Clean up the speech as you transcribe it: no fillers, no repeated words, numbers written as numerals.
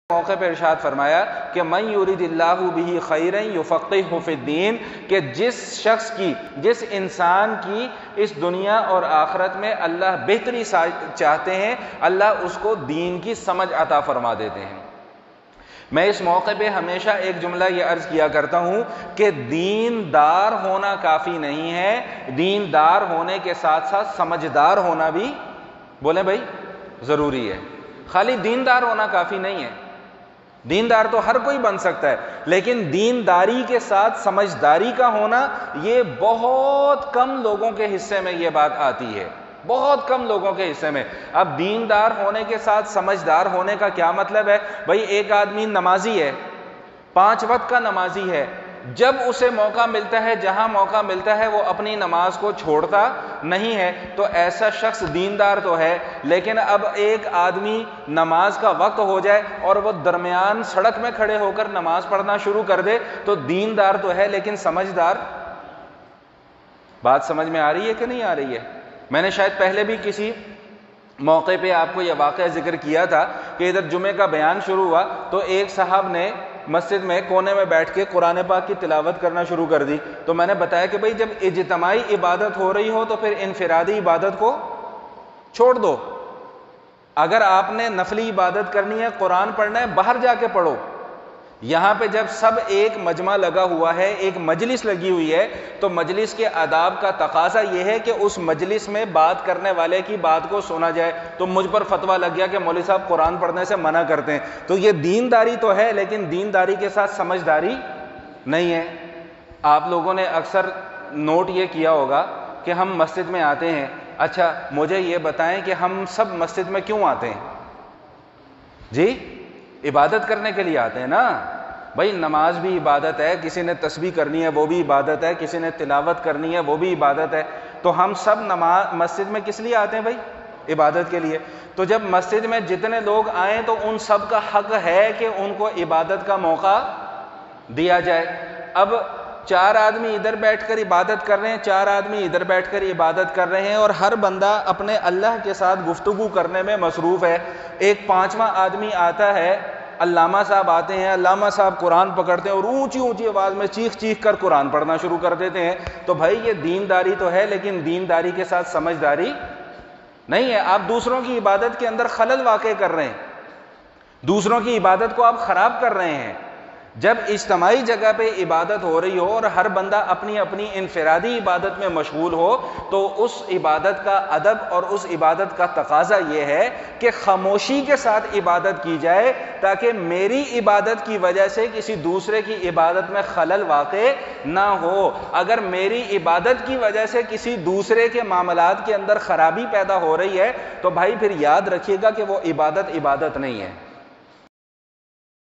موقع پہ ارشاد فرمایا کہ من یرید اللہ بہ خیرا یفقہہ فی الدین، کہ جس انسان کی اس دنیا اور آخرت میں اللہ بہتری چاہتے ہیں، اللہ اس کو دین کی سمجھ عطا فرما دیتے ہیں۔ میں اس موقع پہ ہمیشہ ایک جملہ یہ عرض کیا کرتا ہوں کہ دیندار ہونا کافی نہیں ہے، دیندار ہونے کے ساتھ ساتھ سمجھدار ہونا بھی بولیں بھائی ضروری ہے۔ خالی دیندار ہونا کافی نہیں ہے، دیندار تو ہر کوئی بن سکتا ہے، لیکن دینداری کے ساتھ سمجھداری کا ہونا یہ بہت کم لوگوں کے حصے میں یہ بات آتی ہے، بہت کم لوگوں کے حصے میں۔ اب دیندار ہونے کے ساتھ سمجھدار ہونے کا کیا مطلب ہے؟ بھائی ایک آدمی نمازی ہے، 5 وقت کا نمازی ہے، جب اسے موقع ملتا ہے، جہاں موقع ملتا ہے وہ اپنی نماز کو چھوڑتا نہیں ہے، تو ایسا شخص دیندار تو ہے۔ لیکن اب ایک آدمی نماز کا وقت ہو جائے اور وہ درمیان سڑک میں کھڑے ہو کر نماز پڑھنا شروع کر دے تو دیندار تو ہے لیکن سمجھدار؟ بات سمجھ میں آ رہی ہے کہ نہیں آ رہی ہے؟ میں نے شاید پہلے بھی کسی موقع پہ آپ کو یہ واقعہ ذکر کیا تھا کہ ادھر جمعے کا بیان شروع ہوا تو ایک صاحب نے مسجد میں کونے میں بیٹھ کے قرآن پاک کی تلاوت کرنا شروع کر دی۔ تو میں نے بتایا کہ بھئی جب اجتماعی عبادت ہو رہی ہو تو پھر انفرادی عبادت کو چھوڑ دو۔ اگر آپ نے نفلی عبادت کرنی ہے، قرآن پڑھنا ہے، باہر جا کے پڑھو۔ یہاں پہ جب سب ایک مجمع لگا ہوا ہے، ایک مجلس لگی ہوئی ہے، تو مجلس کے آداب کا تقاضا یہ ہے کہ اس مجلس میں بات کرنے والے کی بات کو سنا جائے۔ تو مجھ پر فتویٰ لگ گیا کہ مولوی صاحب قرآن پڑھنے سے منع کرتے ہیں، تو یہ دینداری تو ہے لیکن دینداری کے ساتھ سمجھداری نہیں ہے۔ آپ لوگوں نے اکثر نوٹ یہ کیا ہوگا کہ ہم مسجد میں آتے ہیں، اچھا مجھے یہ بتائیں کہ ہم سب مسجد میں کیوں آتے ہیں؟ جی عبادت کرنے کے لیے آتے ہیں نا بھائی، نماز بھی عبادت ہے، کسی نے تسبیح کرنی ہے وہ بھی عبادت ہے، کسی نے تلاوت کرنی ہے وہ بھی عبادت ہے۔ تو ہم سب مسجد میں کس لیے آتے ہیں بھائی؟ عبادت کے لیے۔ تو جب مسجد میں جتنے لوگ آئیں تو ان سب کا حق ہے کہ ان کو عبادت کا موقع دیا جائے۔ اب 4 آدمی ادھر بیٹھ کر عبادت کر رہے ہیں، 4 آدمی ادھر بیٹھ کر عبادت کر رہے ہیں، اور ہر بندہ اپنے اللہ کے ساتھ گفتگو کرنے میں مصروف ہے۔ ایک 5واں آدمی آتا ہے، علامہ صاحب آتے ہیں، علامہ صاحب قرآن پکڑتے ہیں اور اونچی اونچی آواز میں چیخ چیخ کر قرآن پڑھنا شروع کر دیتے ہیں۔ تو بھائی یہ دینداری تو ہے لیکن دینداری کے ساتھ سمجھداری نہیں ہے۔ آپ دوسروں کی عبادت کے اندر خلل واقع کر رہے ہیں، دوسروں کی عبادت کو آپ خراب کر رہے ہیں۔ جب اجتماعی جگہ پہ عبادت ہو رہی ہو اور ہر بندہ اپنی اپنی انفرادی عبادت میں مشغول ہو تو اس عبادت کا ادب اور اس عبادت کا تقاضا یہ ہے کہ خاموشی کے ساتھ عبادت کی جائے تاکہ میری عبادت کی وجہ سے کسی دوسرے کی عبادت میں خلل واقع نہ ہو۔ اگر میری عبادت کی وجہ سے کسی دوسرے کے معاملات کے اندر خرابی پیدا ہو رہی ہے تو بھائی پھر یاد رکھیے گا کہ وہ عبادت نہیں ہے۔